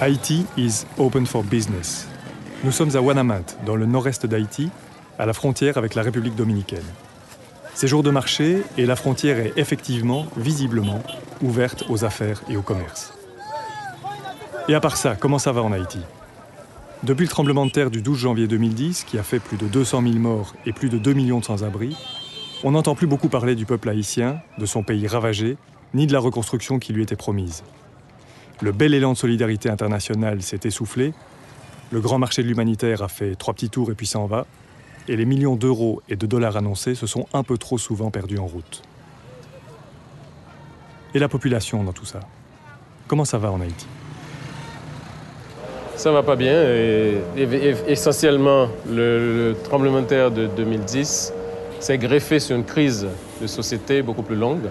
Haïti is open for business. Nous sommes à Ouanaminthe, dans le nord-est d'Haïti, à la frontière avec la République dominicaine. C'est jour de marché et la frontière est effectivement, visiblement, ouverte aux affaires et au commerce. Et à part ça, comment ça va en Haïti? Depuis le tremblement de terre du 12 janvier 2010, qui a fait plus de 200 000 morts et plus de 2 millions de sans-abri, on n'entend plus beaucoup parler du peuple haïtien, de son pays ravagé, ni de la reconstruction qui lui était promise. Le bel élan de solidarité internationale s'est essoufflé, le grand marché de l'humanitaire a fait 3 petits tours et puis ça en va, et les millions d'euros et de dollars annoncés se sont un peu trop souvent perdus en route. Et la population dans tout ça? Comment ça va en Haïti? Ça va pas bien. Essentiellement, le tremblement de terre de 2010 s'est greffé sur une crise de société beaucoup plus longue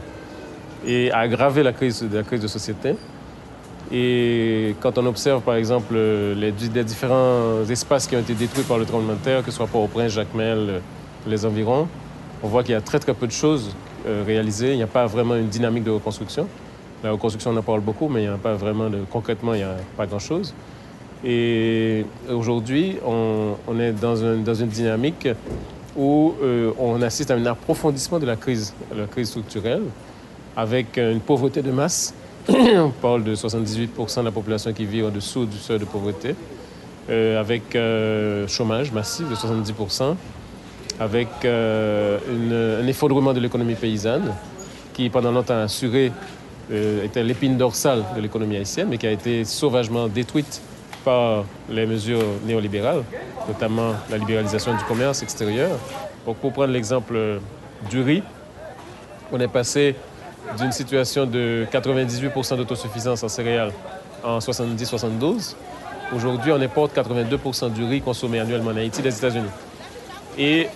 et a aggravé la crise de société. Et quand on observe, par exemple, les différents espaces qui ont été détruits par le tremblement de terre, que ce soit Port-au-Prince, Jacmel, les environs, on voit qu'il y a très peu de choses réalisées. Il n'y a pas vraiment une dynamique de reconstruction. La reconstruction, on en parle beaucoup, mais il n'y a pas vraiment concrètement, il n'y a pas grand-chose. Et aujourd'hui, on est dans une dynamique où on assiste à un approfondissement de la crise structurelle, avec une pauvreté de masse. On parle de 78% de la population qui vit au-dessous du seuil de pauvreté, avec chômage massif de 70%, avec un effondrement de l'économie paysanne, qui pendant longtemps était l'épine dorsale de l'économie haïtienne, mais qui a été sauvagement détruite par les mesures néolibérales, notamment la libéralisation du commerce extérieur. Donc, pour prendre l'exemple du riz, on est passé d'une situation de 98% d'autosuffisance en céréales en 70-72. Aujourd'hui, on importe 82% du riz consommé annuellement en Haïti des États-Unis. Et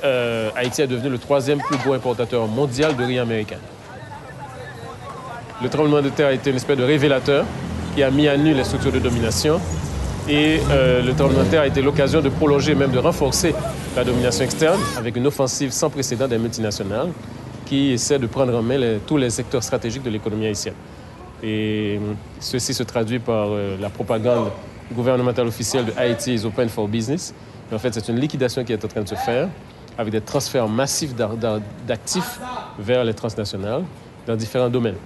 Haïti est devenu le 3e plus gros importateur mondial de riz américain. Le tremblement de terre a été une espèce de révélateur qui a mis à nu les structures de domination. Et le tremblement de terre a été l'occasion de prolonger, même de renforcer la domination externe avec une offensive sans précédent des multinationales qui essaie de prendre en main tous les secteurs stratégiques de l'économie haïtienne. Et ceci se traduit par la propagande gouvernementale officielle de Haïti is open for business. Mais en fait, c'est une liquidation qui est en train de se faire avec des transferts massifs d'actifs vers les transnationales dans différents domaines.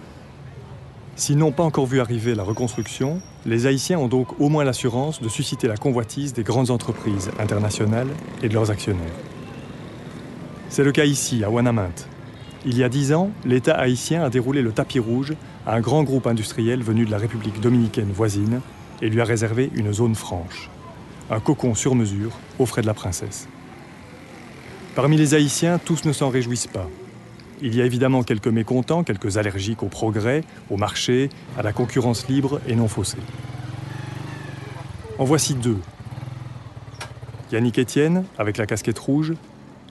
S'ils n'ont pas encore vu arriver la reconstruction, les Haïtiens ont donc au moins l'assurance de susciter la convoitise des grandes entreprises internationales et de leurs actionnaires. C'est le cas ici, à Ouanaminthe. Il y a 10 ans, l'État haïtien a déroulé le tapis rouge à un grand groupe industriel venu de la République dominicaine voisine et lui a réservé une zone franche. Un cocon sur mesure aux frais de la princesse. Parmi les Haïtiens, tous ne s'en réjouissent pas. Il y a évidemment quelques mécontents, quelques allergiques au progrès, au marché, à la concurrence libre et non faussée. En voici 2. Yannick Etienne, avec la casquette rouge,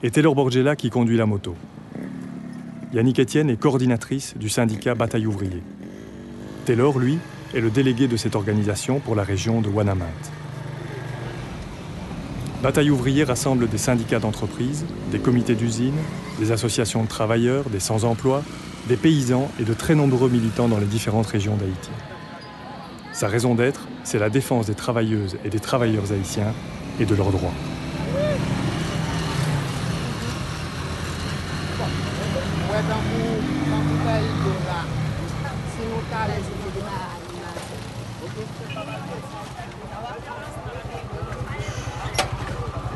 et Taylor Borgella qui conduit la moto. Yannick Etienne est coordinatrice du syndicat Bataille Ouvrier. Taylor, lui, est le délégué de cette organisation pour la région de Ouanaminthe. Bataille Ouvrier rassemble des syndicats d'entreprise, des comités d'usine, des associations de travailleurs, des sans-emploi, des paysans et de très nombreux militants dans les différentes régions d'Haïti. Sa raison d'être, c'est la défense des travailleuses et des travailleurs haïtiens et de leurs droits.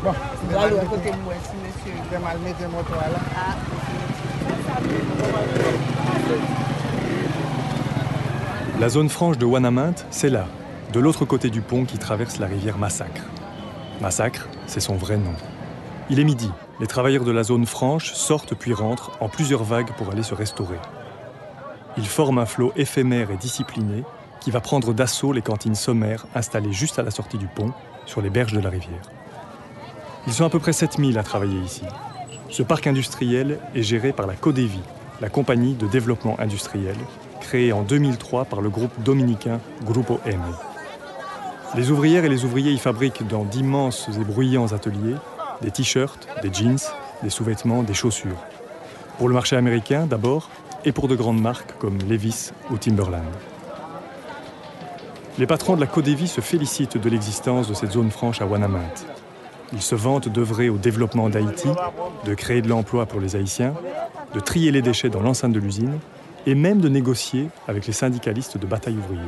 Bon, je vais aller à côté de moi, si monsieur, je vais mal mettre le moteur là. La zone franche de Ouanaminthe, c'est là, de l'autre côté du pont qui traverse la rivière Massacre. Massacre, c'est son vrai nom. Il est midi, les travailleurs de la zone franche sortent puis rentrent en plusieurs vagues pour aller se restaurer. Ils forment un flot éphémère et discipliné qui va prendre d'assaut les cantines sommaires installées juste à la sortie du pont, sur les berges de la rivière. Ils sont à peu près 7000 à travailler ici. Ce parc industriel est géré par la Codévi, la compagnie de développement industriel, créée en 2003 par le groupe dominicain Grupo M. Les ouvrières et les ouvriers y fabriquent dans d'immenses et bruyants ateliers des t-shirts, des jeans, des sous-vêtements, des chaussures. Pour le marché américain d'abord, et pour de grandes marques comme Levi's ou Timberland. Les patrons de la Codévi se félicitent de l'existence de cette zone franche à Ouanaminthe. Ils se vantent d'œuvrer au développement d'Haïti, de créer de l'emploi pour les Haïtiens, de trier les déchets dans l'enceinte de l'usine et même de négocier avec les syndicalistes de bataille ouvriers.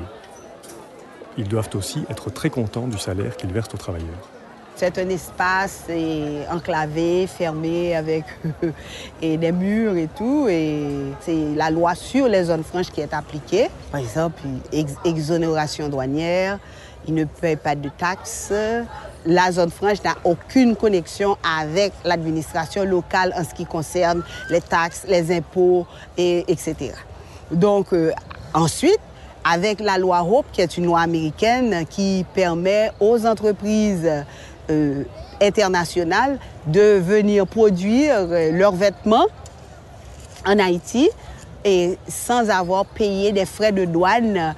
Ils doivent aussi être très contents du salaire qu'ils versent aux travailleurs. C'est un espace enclavé, fermé, avec et des murs et tout. Et c'est la loi sur les zones franches qui est appliquée. Par exemple, exonération douanière, ils ne payent pas de taxes. La zone franche n'a aucune connexion avec l'administration locale en ce qui concerne les taxes, les impôts, etc. Donc, ensuite, avec la loi Hope, qui est une loi américaine qui permet aux entreprises internationales de venir produire leurs vêtements en Haïti et sans avoir payé des frais de douane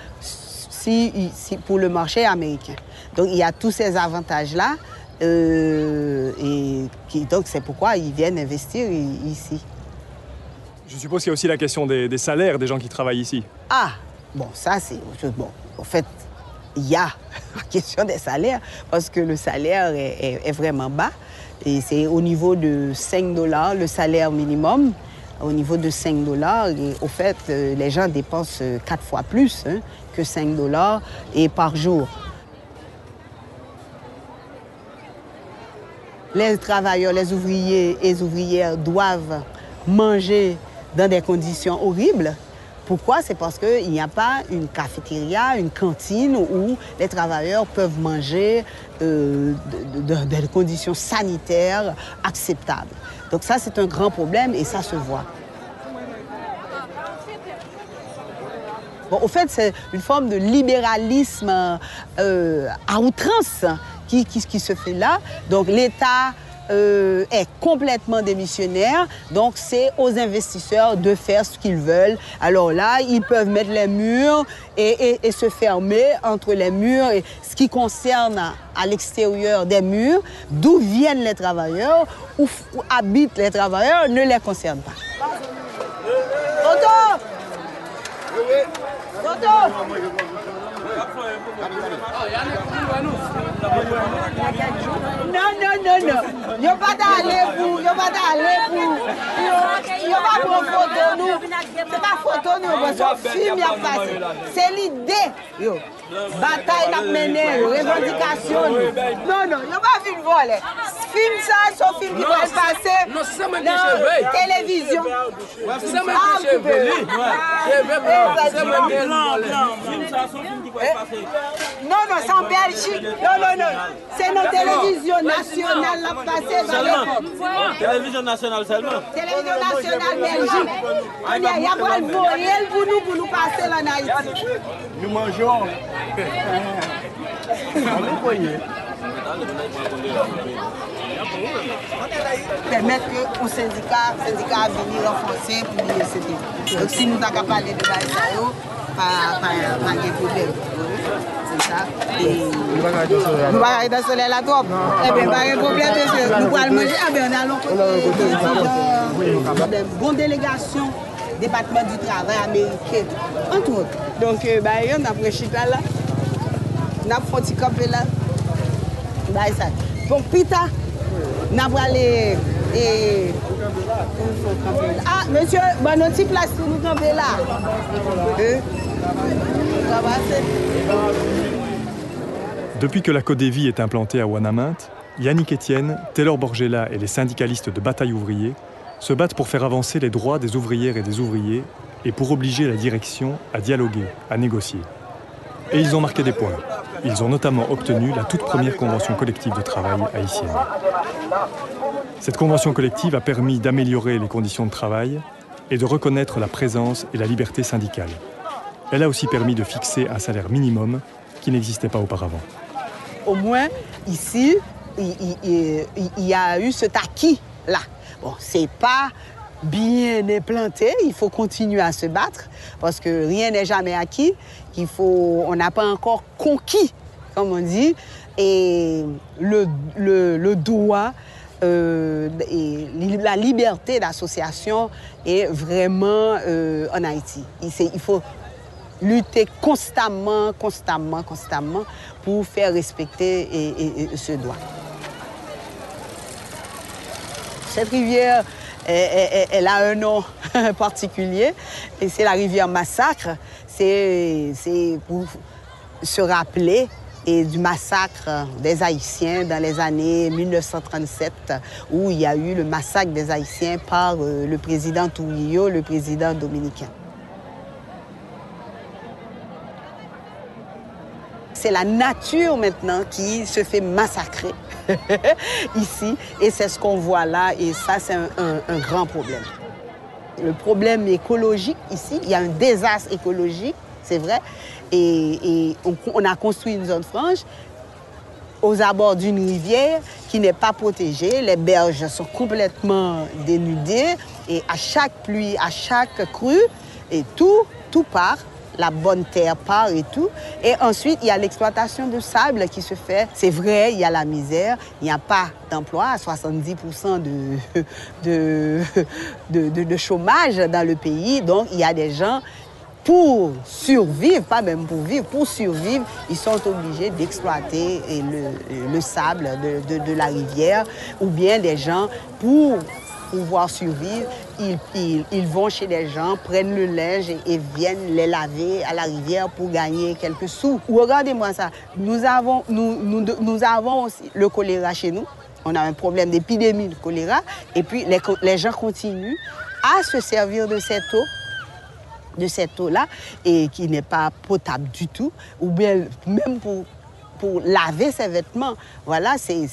pour le marché américain. Donc il y a tous ces avantages-là donc c'est pourquoi ils viennent investir ici. Je suppose qu'il y a aussi la question des salaires des gens qui travaillent ici. Ah, bon, ça c'est autre chose. Bon, en fait, il y a la question des salaires parce que le salaire est vraiment bas. Et c'est au niveau de $5, le salaire minimum, au niveau de $5. Et au fait, les gens dépensent 4 fois plus que $5 et par jour. Les travailleurs, les ouvriers et les ouvrières doivent manger dans des conditions horribles. Pourquoi? C'est parce qu'il n'y a pas une cafétéria, une cantine où les travailleurs peuvent manger dans des conditions sanitaires acceptables. Donc ça, c'est un grand problème et ça se voit. Bon, au fait, c'est une forme de libéralisme à outrance qui se fait là. Donc l'État est complètement démissionnaire, donc c'est aux investisseurs de faire ce qu'ils veulent. Alors là, ils peuvent mettre les murs et se fermer entre les murs. Et ce qui concerne à l'extérieur des murs, d'où viennent les travailleurs, où habitent les travailleurs, ne les concerne pas. Toto! Toto! Non. Yo pas d'aller pour. Yo pas pour photo nous. C'est pas photo nous, c'est film y a passé. C'est l'idée. Yo. Bataille n'a mené, revendication. Non, yo pas film voler. Film ça, son film qui va passer. Non, c'est moi qui dans télévision. C'est moi qui chevelu. Non, c'est en Belgique. Non. C'est notre télévision nationale la passée. Télévision nationale seulement. Télévision nationale Belgique. Il y a pas le voyelle pour nous passer en Haïti. Nous mangeons. Permettre qu'au syndicat venir renforcer pour l'ICT. Donc si nous avons parlé de ça, pas de problème. C'est ça. Nous ne pouvons pas aller dans le soleil là trop. Eh bien, pas de problème, monsieur. Nous allons manger. Ah bien, on a une bonne délégation département du travail américain, entre autres. Donc, on a pris chita là. On a fait un petit campé là. Donc, Pita, on a aller. Ah, monsieur, bon, petit place pour nous camper là. Depuis que la Codévi est implantée à Ouanaminthe, Yannick Etienne, Taylor Borgella et les syndicalistes de Bataille ouvrier se battent pour faire avancer les droits des ouvrières et des ouvriers et pour obliger la direction à dialoguer, à négocier. Et ils ont marqué des points. Ils ont notamment obtenu la toute première convention collective de travail haïtienne. Cette convention collective a permis d'améliorer les conditions de travail et de reconnaître la présence et la liberté syndicale. Elle a aussi permis de fixer un salaire minimum qui n'existait pas auparavant. Au moins, ici, il y a eu cet acquis-là. Bon, c'est pas bien implanté, il faut continuer à se battre parce que rien n'est jamais acquis, on n'a pas encore conquis, comme on dit, et le droit et la liberté d'association est vraiment en Haïti. Il faut lutter constamment pour faire respecter ce droit. Cette rivière, elle a un nom particulier, et c'est la rivière Massacre. C'est pour se rappeler du massacre des Haïtiens dans les années 1937, où il y a eu le massacre des Haïtiens par le président Trujillo, le président dominicain. C'est la nature maintenant qui se fait massacrer ici, et c'est ce qu'on voit là, et ça c'est un grand problème. Le problème écologique ici, il y a un désastre écologique, c'est vrai, et on a construit une zone franche aux abords d'une rivière qui n'est pas protégée, les berges sont complètement dénudées, et à chaque pluie, à chaque crue, et tout part. La bonne terre part et tout. Et ensuite, il y a l'exploitation de sable qui se fait. C'est vrai, il y a la misère, il n'y a pas d'emploi, 70% de chômage dans le pays. Donc, il y a des gens, pour survivre, pas même pour vivre, pour survivre, ils sont obligés d'exploiter le sable de la rivière. Ou bien des gens, pour pouvoir survivre, ils vont chez des gens, prennent le linge et viennent les laver à la rivière pour gagner quelques sous. Regardez-moi ça, nous avons aussi le choléra chez nous. On a un problème d'épidémie de choléra, et puis les gens continuent à se servir de cette eau-là, et qui n'est pas potable du tout, ou bien même pour laver ses vêtements. Voilà, c'est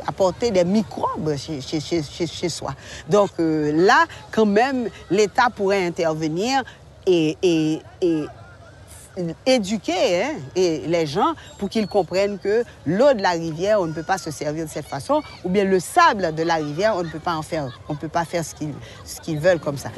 apporter des microbes chez soi. Donc là, quand même, l'État pourrait intervenir et éduquer et les gens pour qu'ils comprennent que l'eau de la rivière, on ne peut pas se servir de cette façon, ou bien le sable de la rivière, on ne peut pas en faire, on ne peut pas faire ce qu'ils veulent comme ça.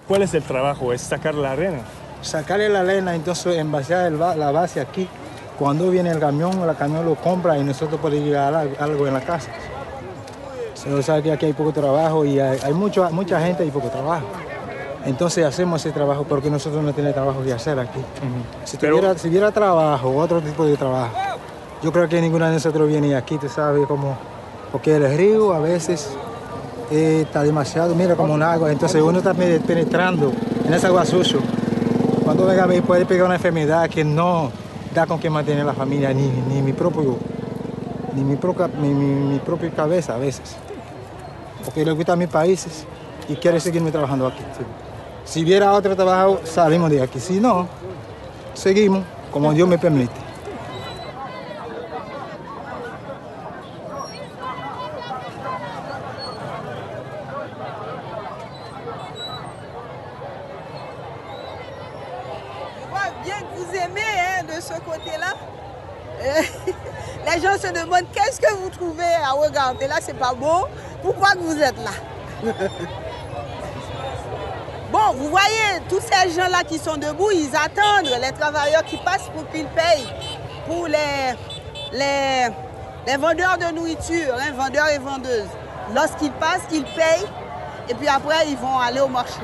¿Cuál es el trabajo? ¿Es sacar la arena? Sacarle la arena, entonces envasar la base aquí. Cuando viene el camión lo compra y nosotros podemos llegar algo en la casa. Se sabe que aquí hay poco trabajo y hay mucha gente y poco trabajo. Entonces hacemos ese trabajo porque nosotros no tenemos trabajo que hacer aquí. Si hubiera trabajo, otro tipo de trabajo, yo creo que ninguno de nosotros viene aquí, tú sabes, porque el río a veces está demasiado, mira como un agua, entonces uno está penetrando en esa agua sucia. Cuando venga a mí puede pegar una enfermedad que no da con qué mantener la familia, ni mi propia cabeza a veces. Porque le gusta a mis países y quiere seguirme trabajando aquí. Si hubiera otro trabajo, salimos de aquí. Si no, seguimos como Dios me permite. Bien que vous aimez de ce côté-là, les gens se demandent qu'est-ce que vous trouvez à regarder là, c'est pas beau, pourquoi que vous êtes là? Bon, Non, vous voyez, tous ces gens-là qui sont debout, ils attendent les travailleurs qui passent pour qu'ils payent. Pour les vendeurs de nourriture, hein, vendeurs et vendeuses. Lorsqu'ils passent, ils payent et puis après, ils vont aller au marché.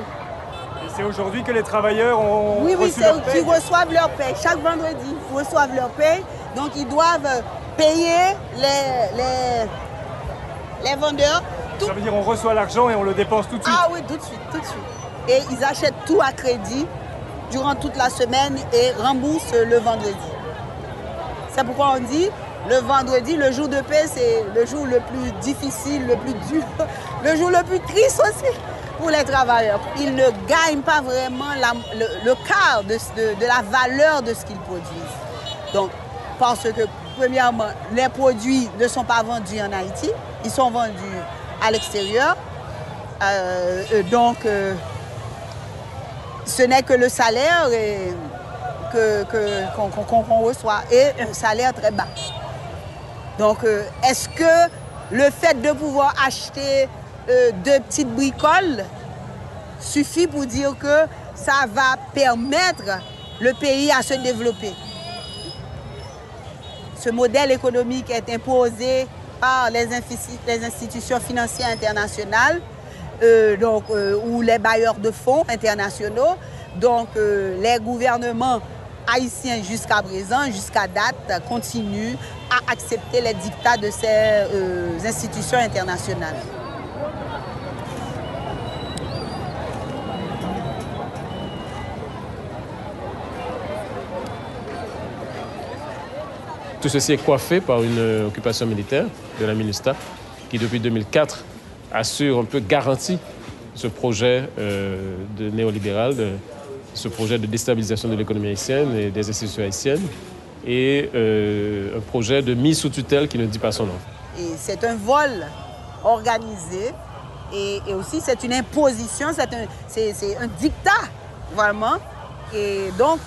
Et c'est aujourd'hui que les travailleurs ont Oui, reçu leur c'est paye. qu'ils reçoivent leur paye. Chaque vendredi, ils reçoivent leur paye. Donc, ils doivent payer les vendeurs. Ça veut dire on reçoit l'argent et on le dépense tout de suite. Ah oui, tout de suite, tout de suite. Et ils achètent tout à crédit durant toute la semaine et remboursent le vendredi. C'est pourquoi on dit le vendredi, le jour de paix, c'est le jour le plus difficile, le plus dur, le jour le plus triste aussi pour les travailleurs. Ils ne gagnent pas vraiment le quart de la valeur de ce qu'ils produisent. Donc, parce que, premièrement, les produits ne sont pas vendus en Haïti, ils sont vendus à l'extérieur. Donc, ce n'est que le salaire qu'on reçoit et un salaire très bas. Donc, est-ce que le fait de pouvoir acheter de petites bricoles suffit pour dire que ça va permettre le pays à se développer? Ce modèle économique est imposé par les institutions financières internationales ou les bailleurs de fonds internationaux. Donc, les gouvernements haïtiens jusqu'à présent, jusqu'à date, continuent à accepter les dictats de ces institutions internationales. Tout ceci est coiffé par une occupation militaire de la MINUSTAH qui, depuis 2004, assure un peu garantie ce projet de néolibéral, ce projet de déstabilisation de l'économie haïtienne et des institutions haïtiennes, et un projet de mise sous tutelle qui ne dit pas son nom. C'est un vol organisé et aussi c'est une imposition, c'est un dictat vraiment. Et donc,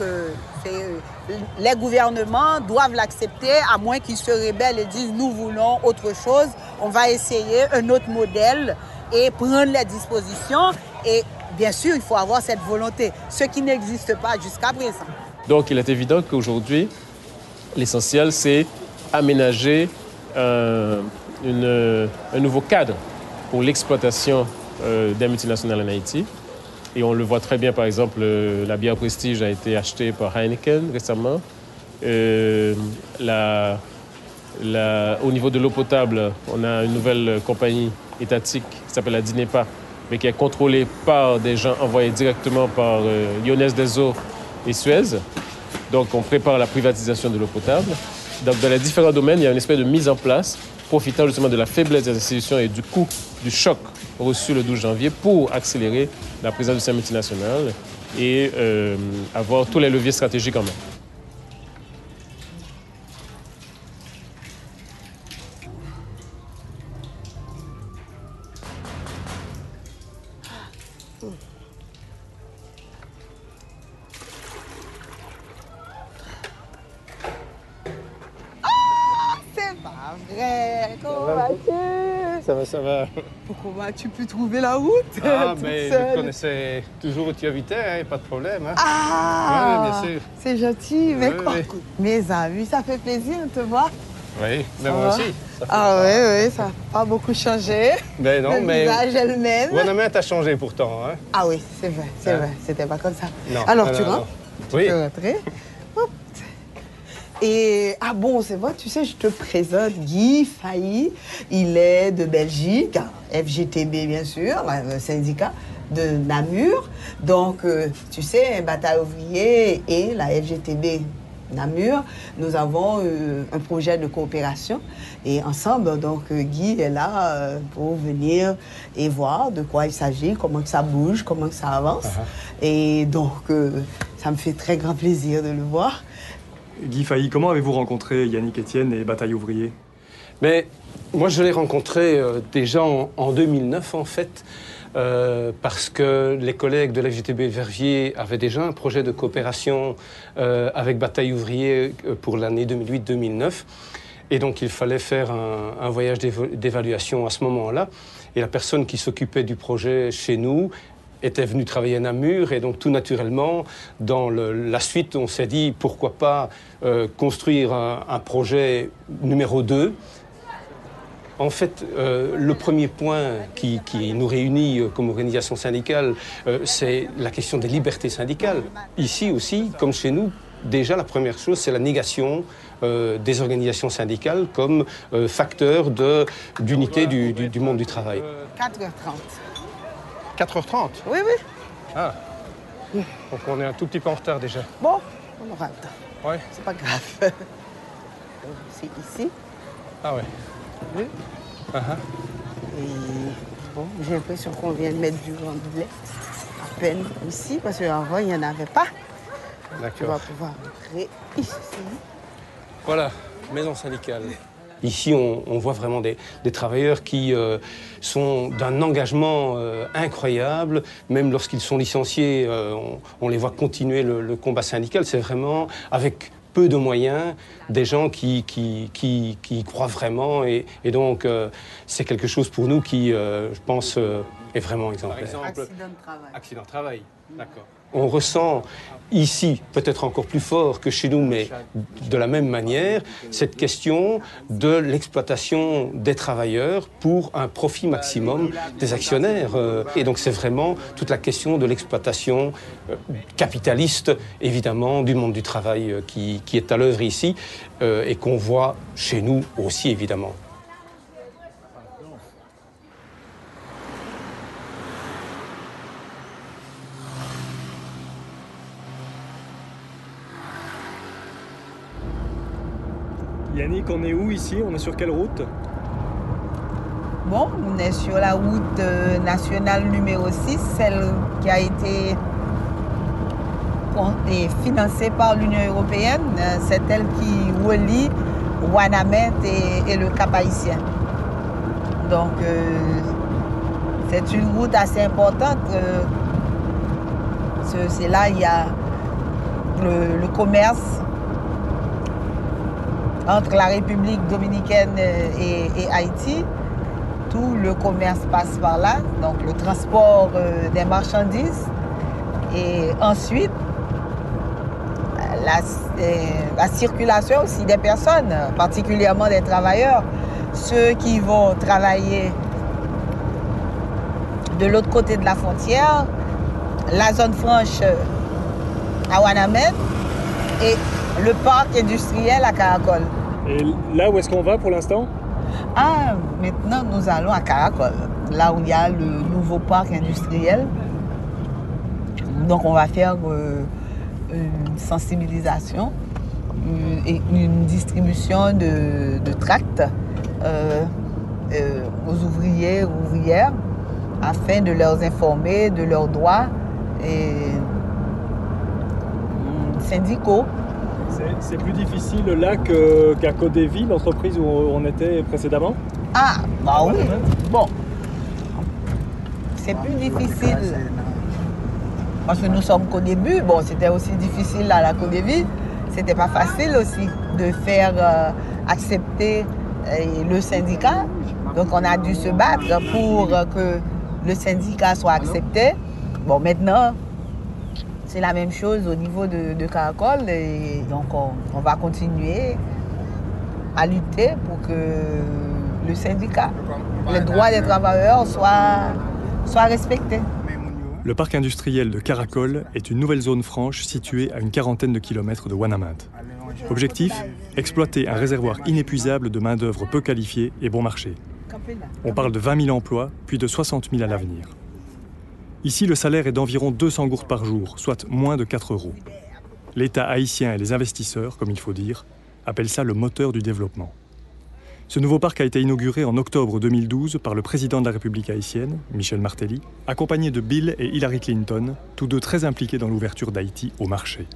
les gouvernements doivent l'accepter à moins qu'ils se rebellent et disent nous voulons autre chose, on va essayer un autre modèle et prendre les dispositions. Et bien sûr, il faut avoir cette volonté, ce qui n'existe pas jusqu'à présent. Donc, il est évident qu'aujourd'hui, l'essentiel, c'est aménager un nouveau cadre pour l'exploitation des multinationales en Haïti. Et on le voit très bien, par exemple, la bière Prestige a été achetée par Heineken récemment. Au niveau de l'eau potable, on a une nouvelle compagnie étatique qui s'appelle la DINEPA, mais qui est contrôlée par des gens envoyés directement par Lyonnaise des Eaux et Suez. Donc, on prépare la privatisation de l'eau potable. Donc, dans les différents domaines, il y a une espèce de mise en place, profitant justement de la faiblesse des institutions et du coût du choc reçu le 12 janvier pour accélérer la présence de ces multinationales et avoir tous les leviers stratégiques en main. Ça va. Comment as-tu pu trouver la route? Ah, mais je connaissais toujours où tu habitais, hein, pas de problème. Hein. Ah, oui, bien sûr. C'est gentil, mais Oui. mes amis, ça fait plaisir de te voir. Oui, mais moi aussi. Ah oui, ça n'a pas beaucoup changé. Mais non, le visage est le même. Bonhomme, t'as changé pourtant. Hein. Ah oui, c'est vrai, c'était pas comme ça. Non. Alors, tu rentres? Oui. Tu peux rentrer. Et, ah bon, c'est vrai, tu sais, je te présente Guy Fahy. Il est de Belgique, FGTB bien sûr, le syndicat de Namur. Donc, tu sais, Bataille ouvrier et la FGTB Namur, nous avons un projet de coopération. Et ensemble, donc, Guy est là pour venir et voir de quoi il s'agit, comment que ça bouge, comment que ça avance. Et donc, ça me fait très grand plaisir de le voir. Guy Fahy, comment avez-vous rencontré Yannick Etienne et Bataille ouvrier? Mais moi, je l'ai rencontré déjà en 2009, en fait, parce que les collègues de la FGTB Verviers avaient déjà un projet de coopération avec Bataille ouvrier pour l'année 2008-2009. Et donc, il fallait faire un voyage d'évaluation à ce moment-là. Et la personne qui s'occupait du projet chez nous était venu travailler à Namur et donc tout naturellement, dans la suite, on s'est dit pourquoi pas construire un projet numéro 2. En fait, le premier point qui nous réunit comme organisation syndicale, c'est la question des libertés syndicales. Ici aussi, comme chez nous, déjà la première chose, c'est la négation des organisations syndicales comme facteur d'unité du monde du travail. 4h30. 4h30? Oui, oui. Ah, donc on est un tout petit peu en retard déjà. Bon, on aura le temps. Ouais. C'est pas grave. C'est ici. Ah ouais. Oui. Uh-huh. Et bon, j'ai l'impression qu'on vient de mettre du remblai à peine ici, parce qu'avant, il n'y en avait pas. On va D'accord. pouvoir entrer ici. Voilà, maison syndicale. Ici, on voit vraiment des travailleurs qui sont d'un engagement incroyable. Même lorsqu'ils sont licenciés, on les voit continuer le combat syndical. C'est vraiment, avec peu de moyens, des gens qui y croient vraiment. Et donc, c'est quelque chose pour nous qui, je pense, est vraiment exemplaire. Par exemple, Accident de travail. accident de travail, d'accord. On ressent ici, peut-être encore plus fort que chez nous, mais de la même manière, cette question de l'exploitation des travailleurs pour un profit maximum des actionnaires. Et donc c'est vraiment toute la question de l'exploitation capitaliste, évidemment, du monde du travail qui est à l'œuvre ici et qu'on voit chez nous aussi, évidemment. Yannick, on est où ici? On est sur quelle route? Bon, on est sur la route nationale numéro 6, celle qui a été financée par l'Union européenne. C'est elle qui relie Ouanamet et le Cap-Haïtien. Donc, c'est une route assez importante. C'est là il y a le commerce entre la République dominicaine et Haïti. Tout le commerce passe par là, donc le transport des marchandises. Et ensuite, la circulation aussi des personnes, particulièrement des travailleurs. Ceux qui vont travailler de l'autre côté de la frontière, la zone franche à Ouanamet et le parc industriel à Caracol. Et là où est-ce qu'on va pour l'instant? Ah, maintenant nous allons à Caracol, là où il y a le nouveau parc industriel. Donc on va faire une sensibilisation et une distribution de tracts aux ouvriers, ouvrières, afin de leur informer de leurs droits et syndicaux. C'est plus difficile là qu'à Codéville, l'entreprise où on était précédemment? Ah, bah oui. Bon, c'est plus difficile. Parce que nous sommes qu'au début. Bon, c'était aussi difficile à la Codéville. C'était pas facile aussi de faire accepter le syndicat. Donc on a dû se battre pour que le syndicat soit accepté. Bon, maintenant, c'est la même chose au niveau de Caracol. Et donc on va continuer à lutter pour que le syndicat, les droits des travailleurs soient respectés. Le parc industriel de Caracol est une nouvelle zone franche située à une quarantaine de kilomètres de Ouanamet. Objectif, exploiter un réservoir inépuisable de main-d'œuvre peu qualifiée et bon marché. On parle de 20 000 emplois, puis de 60 000 à l'avenir. Ici, le salaire est d'environ 200 gourdes par jour, soit moins de 4 €. L'État haïtien et les investisseurs, comme il faut dire, appellent ça le moteur du développement. Ce nouveau parc a été inauguré en octobre 2012 par le président de la République haïtienne, Michel Martelly, accompagné de Bill et Hillary Clinton, tous deux très impliqués dans l'ouverture d'Haïti au marché.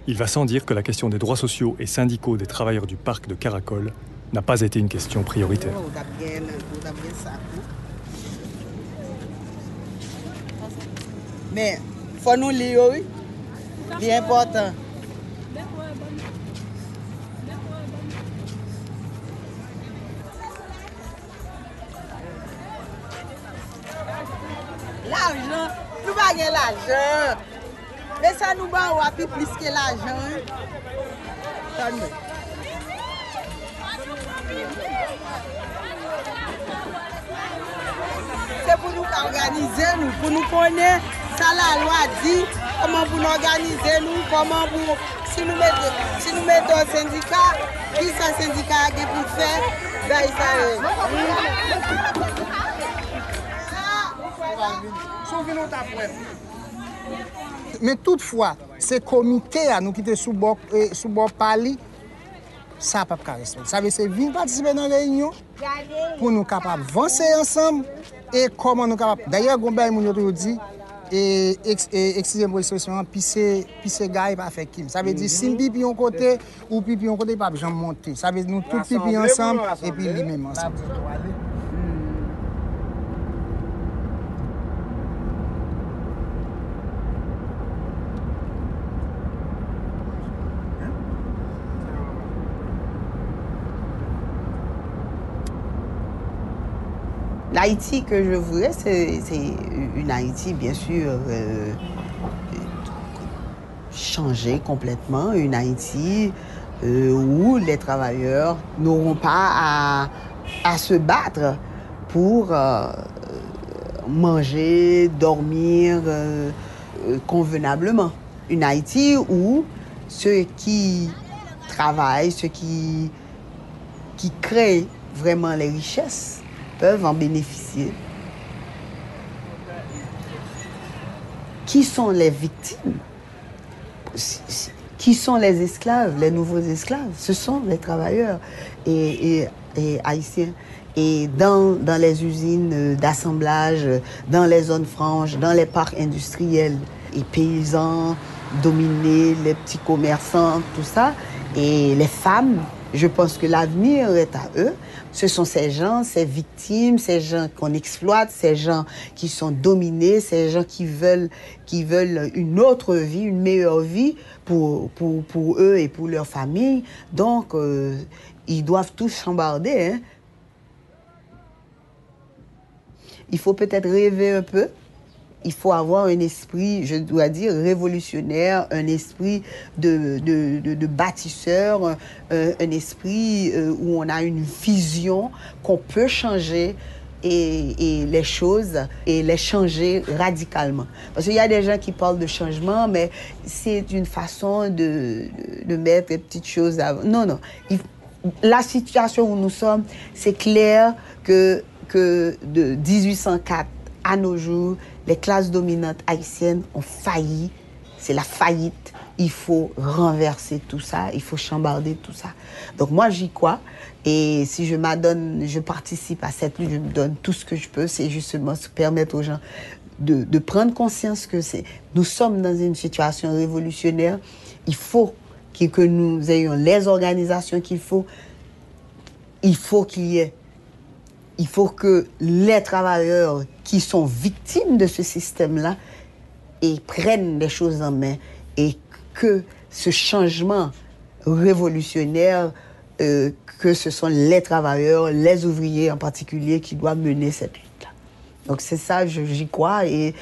Il va sans dire que la question des droits sociaux et syndicaux des travailleurs du parc de Caracol n'a pas été une question prioritaire. Mais il faut nous lire, oui. C'est important. L'argent pas l'argent. Mais ça nous bat plus que l'argent. C'est pour nous organiser, pour nous connaître, ça la loi dit, comment vous nous organiser, comment vous, si nous mettons un syndicat, qui ça syndicat a pour faire, ben Mais toutefois, ces comités à nous qui étaient sous bord pali, ça n'a pas de respect. Ça veut dire venir participer dans la réunion pour nous capables d'avancer ensemble et comment nous capables. D'ailleurs, Gombe Mounio dit, et excusez-moi l'expression, pisser gars pas faire kim. Ça veut dire si pipi un côté ou pipi un côté, pas jamais monter. Ça veut dire nous tous pipi ensemble et puis lui-même ensemble. L'Haïti que je voudrais, c'est une Haïti, bien sûr, changée complètement. Une Haïti où les travailleurs n'auront pas à se battre pour manger, dormir convenablement. Une Haïti où ceux qui travaillent, ceux qui créent vraiment les richesses, peuvent en bénéficier. Qui sont les victimes? Qui sont les esclaves, les nouveaux esclaves? Ce sont les travailleurs et haïtiens. Et dans les usines d'assemblage, dans les zones franches, dans les parcs industriels, les paysans dominés, les petits commerçants, tout ça, et les femmes, je pense que l'avenir est à eux. Ce sont ces gens, ces victimes, ces gens qu'on exploite, ces gens qui sont dominés, ces gens qui veulent une autre vie, une meilleure vie pour eux et pour leur famille. Donc, ils doivent tous chambarder. Hein. Il faut peut-être rêver un peu. Il faut avoir un esprit, je dois dire, révolutionnaire, un esprit de bâtisseur, un esprit où on a une vision qu'on peut changer et les choses et les changer radicalement. Parce qu'il y a des gens qui parlent de changement, mais c'est une façon de mettre des petites choses avant. Non, non. La situation où nous sommes, c'est clair que de 1804 à nos jours, les classes dominantes haïtiennes ont failli. C'est la faillite. Il faut renverser tout ça. Il faut chambarder tout ça. Donc moi, j'y crois. Et si je participe à cette lutte, je me donne tout ce que je peux. C'est justement se permettre aux gens de prendre conscience que nous sommes dans une situation révolutionnaire. Il faut que nous ayons les organisations qu'il faut. Il faut qu'il y ait. Il faut que les travailleurs qui sont victimes de ce système-là prennent les choses en main et que ce changement révolutionnaire, que ce sont les travailleurs, les ouvriers en particulier qui doivent mener cette lutte-là. Donc c'est ça, j'y crois et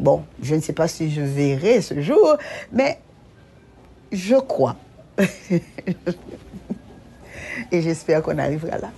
bon, je ne sais pas si je verrai ce jour, mais je crois. Et j'espère qu'on arrivera là.